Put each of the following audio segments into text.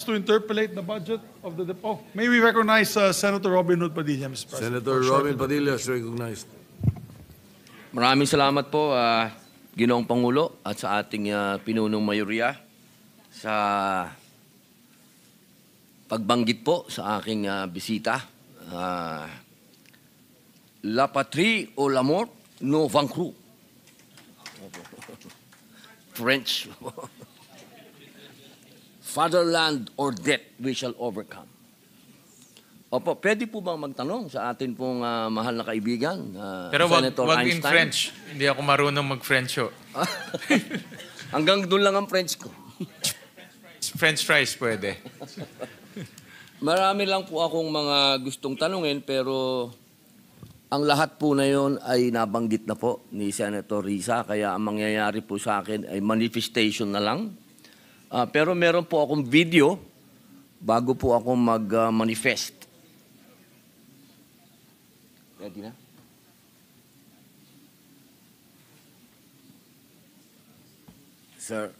to interpolate the budget of the depot. May we recognize Senator Robin Hood Padilla, Mr. President? Senator Robin Padilla is recognized. Maraming salamat po, Ginoong Pangulo at sa ating pinunong mayorya sa pagbanggit po sa aking bisita. La patrie ou la mort, nous vaincrons. French. Fatherland or death, we shall overcome. Opo, pwede po bang magtanong sa atin pong mahal na kaibigan, Pero Senator wag in Einstein? French. Hindi ako marunong mag-French. Hanggang doon lang ang French ko. French fries pwede. Marami lang po akong mga gustong tanungin, pero ang lahat po na yon ay nabanggit na po ni Senator Risa, kaya ang mangyayari po sa akin ay manifestation na lang. Pero meron po akong video bago po ako mag-manifest. Ready na? Sir.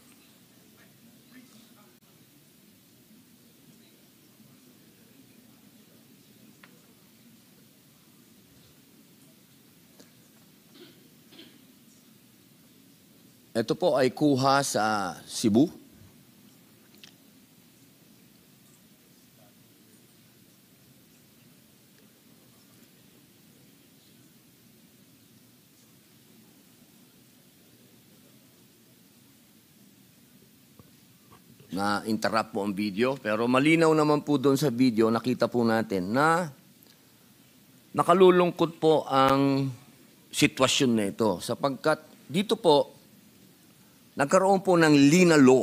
Ito po ay kuha sa Cebu. Na-interrupt po ang video, pero malinaw naman po doon sa video, nakita po natin na nakalulungkot po ang sitwasyon na ito sapagkat dito po nagkaroon po ng Lina Law.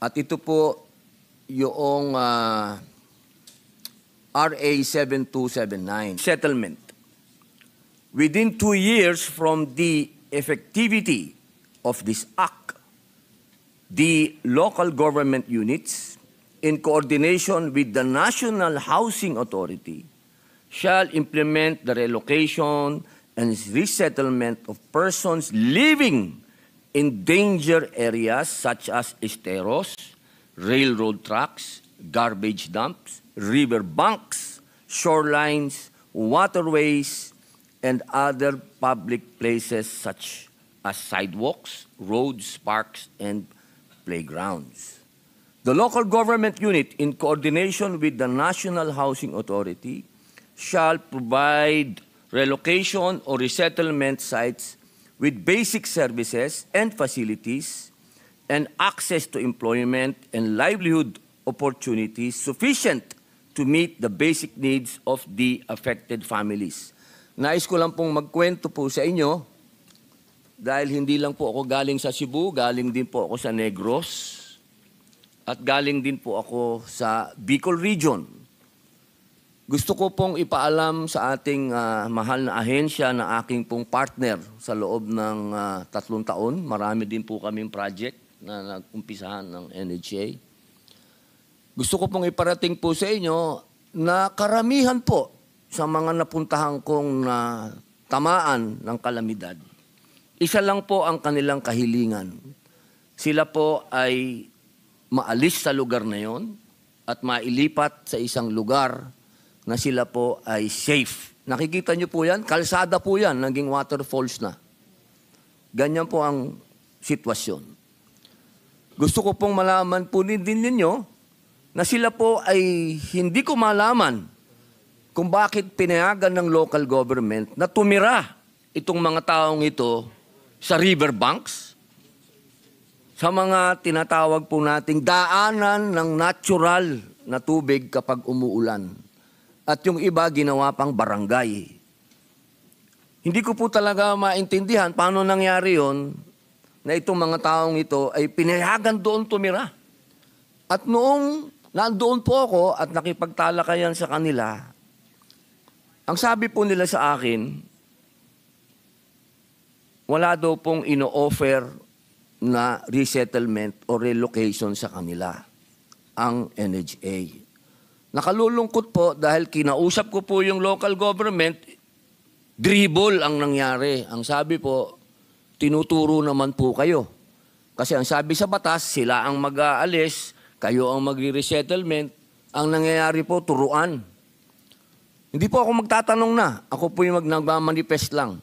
At ito po yung RA 7279, settlement. Within 2 years from the effectivity of this act, the local government units, in coordination with the National Housing Authority, shall implement the relocation and resettlement of persons living in danger areas such as esteros, railroad tracks, garbage dumps, river banks, shorelines, waterways, and other public places such as sidewalks, roads, parks, and playgrounds. The local government unit, in coordination with the National Housing Authority, shall provide relocation or resettlement sites with basic services and facilities and access to employment and livelihood opportunities sufficient to meet the basic needs of the affected families. Nais ko lang pong magkwento po sa inyo dahil hindi lang po ako galing sa Cebu, galing din po ako sa Negros at galing din po ako sa Bicol Region. Gusto ko pong ipaalam sa ating mahal na ahensya na aking pong partner sa loob ng 3 taon. Marami din po kaming project na nag-umpisahan ng NHA. Gusto ko pong iparating po sa inyo na karamihan po sa mga napuntahan kong tamaan ng kalamidad, isa lang po ang kanilang kahilingan. Sila po ay maalis sa lugar na yon at mailipat sa isang lugar na sila po ay safe. Nakikita niyo po yan, kalsada po yan, naging waterfalls na. Ganyan po ang sitwasyon. Gusto ko pong malaman po din ninyo na sila po ay hindi ko malaman kung bakit pinayagan ng local government na tumira itong mga taong ito sa riverbanks, sa mga tinatawag po nating daanan ng natural na tubig kapag umuulan. At yung iba ginawa pang barangay. Hindi ko po talaga maintindihan paano nangyari yon na itong mga taong ito ay pinayagan doon tumira. At noong nandoon po ako at nakipagtalakayan sa kanila, ang sabi po nila sa akin, wala daw pong ino-offer na resettlement o relocation sa kanila, ang NHA. Nakalulungkot po dahil kinausap ko po yung local government, dribble ang nangyari. Ang sabi po, tinuturo naman po kayo. Kasi ang sabi sa batas, sila ang mag-aalis, kayo ang magre-resettlement, ang nangyayari po, turuan. Hindi po ako magtatanong na. Ako po yung nagmamanifest lang.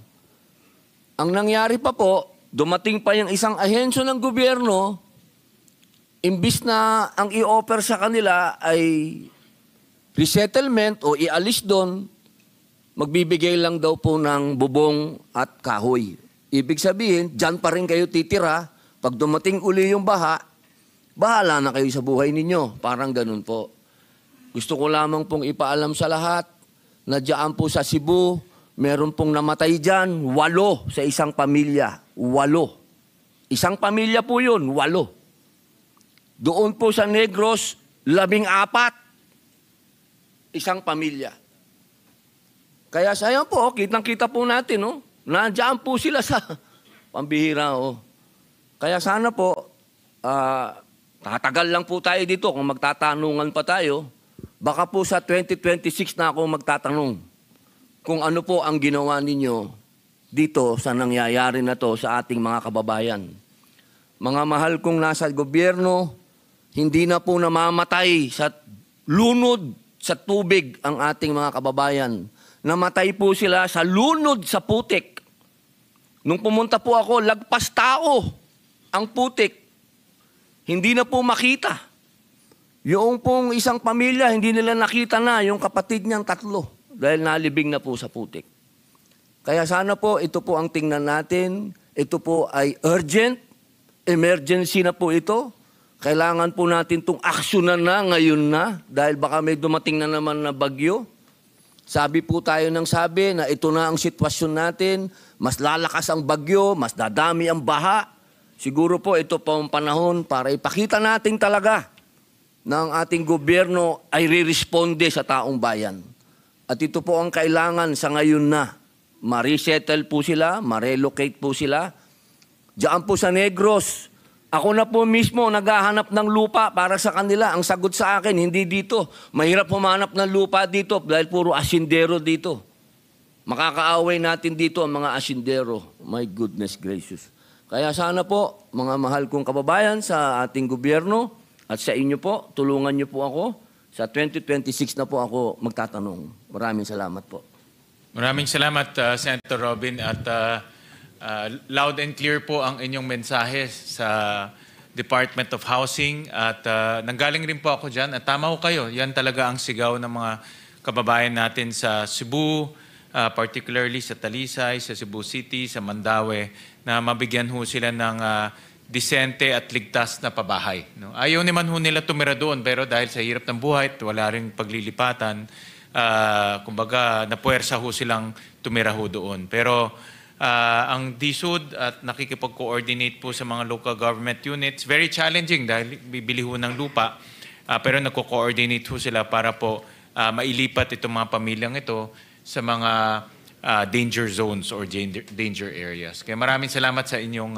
Ang nangyari pa po, dumating pa yung isang ahensya ng gobyerno, imbis na ang i-offer sa kanila ay resettlement o ialis doon, magbibigay lang daw po ng bubong at kahoy. Ibig sabihin, dyan pa rin kayo titira. Pag dumating uli yung baha, bahala na kayo sa buhay ninyo. Parang ganun po. Gusto ko lamang pong ipaalam sa lahat na dyan po sa Cebu, meron pong namatay dyan, 8 sa isang pamilya. 8. Isang pamilya po yun, 8. Doon po sa Negros, 14. Isang pamilya. Kaya sayang po, kitang-kita po natin, no? Nandiyan po sila sa pambihira, oh. Kaya sana po, tatagal lang po tayo dito kung magtatanungan pa tayo. Baka po sa 2026 na ako magtatanong kung ano po ang ginawa ninyo dito sa nangyayari na to sa ating mga kababayan. Mga mahal kong nasa gobyerno, hindi na po namamatay sa lunod sa tubig ang ating mga kababayan. Namatay po sila sa lunod sa putik. Nung pumunta po ako, lagpas tao ang putik. Hindi na po makita. Yung pong isang pamilya, hindi nila nakita na yung kapatid niyang 3 dahil nalibing na po sa putik. Kaya sana po, ito po ang tingnan natin. Ito po ay urgent, emergency na po ito. Kailangan po natin itong aksyonan na ngayon na dahil baka may dumating na naman na bagyo. Sabi po tayo ng sabi na ito na ang sitwasyon natin, mas lalakas ang bagyo, mas dadami ang baha. Siguro po ito po ang panahon para ipakita natin talaga na ang ating gobyerno ay re-responde sa taong bayan. At ito po ang kailangan sa ngayon na. Ma-resettle po sila, ma-relocate po sila. Diyan po sa Negros, ako na po mismo naghahanap ng lupa para sa kanila. Ang sagot sa akin, hindi dito. Mahirap humanap ng lupa dito dahil puro asindero dito. Makakaaway natin dito ang mga asindero. My goodness gracious. Kaya sana po, mga mahal kong kababayan sa ating gobyerno at sa inyo po, tulungan niyo po ako. Sa 2026 na po ako magtatanong. Maraming salamat po. Maraming salamat, Senator Robin. At loud and clear po ang inyong mensahe sa Department of Housing. At nanggaling rin po ako dyan. At tama ko kayo, yan talaga ang sigaw ng mga kababayan natin sa Cebu, particularly sa Talisay, sa Cebu City, sa Mandaue, na mabigyan ho sila ng disente at ligtas na pabahay. No? Ayaw naman ho nila tumira doon, pero dahil sa hirap ng buhay at wala rin paglilipatan, kumbaga napuwersa ho silang tumira ho doon. Pero ang DSUD at nakikipag-coordinate po sa mga local government units, very challenging dahil bibili ho ng lupa, pero nagko-coordinate ho sila para po mailipat itong mga pamilyang ito sa mga danger zones or danger areas. Kaya maraming salamat sa inyong